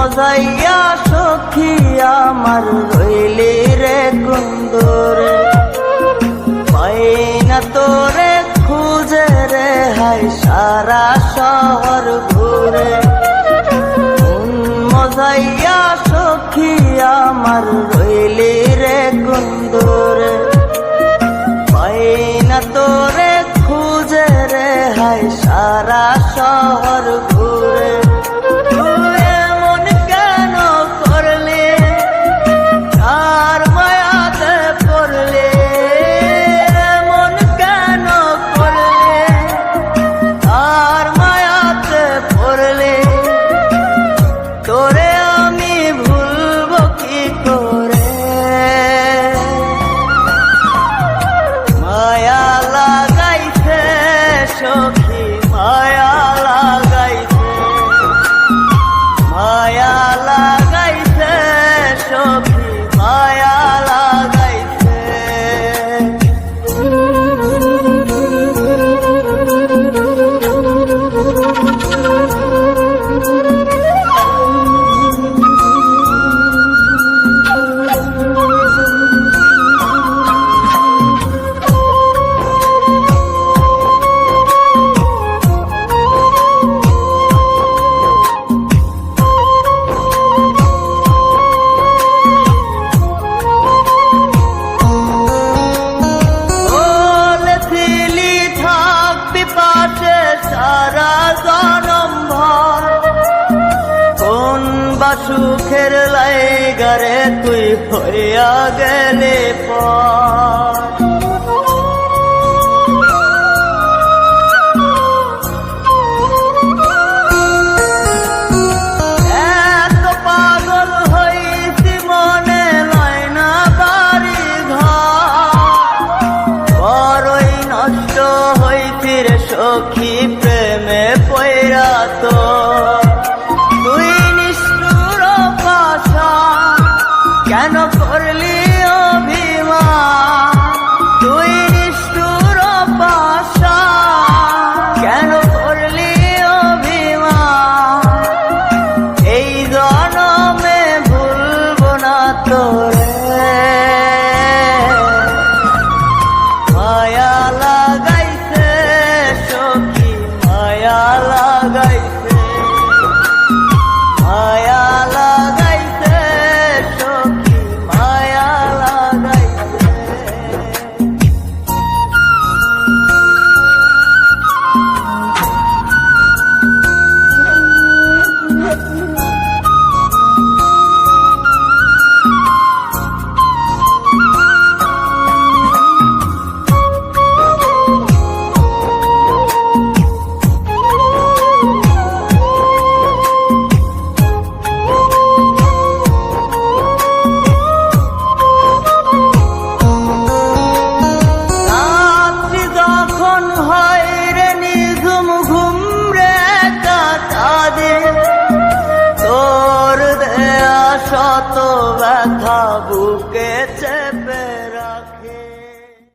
মজাইয়া সখী আমার রইলি রে কুন্দরে, পাই না তোরে খুঁজে রে হাই সারা শহর ঘুরে। মজাইয়া সখী আমার রইলি রে কুন্দরে, পাই না তোরে খুঁজে রে হাই সারা শহর ঘুরে। তোরে আমি ভুলব কি করে, মায়া লাগাইছে সখী মায়া লাগাইছে, মায়া লাগাইছে সখী মায়া লাগাইছে। সারা জনম ভর কোন বা সুখের লাইগারে তুই হইয়া গেলে পর। এত পাগল হইছি মনে লয় না বাড়ি ঘর, বড়ই নষ্ট হইছি রে সখী প্রেমে পয়রা। তো তুই নিষ্ঠুর পাশান কেন করলি অভিমান, তুই নিষ্ঠুর পাশান কেন করলি অভিমান। এই জনমে ভুলব না তোরে, মায়া লাগাইছে সখী মায়া লাগাইছে।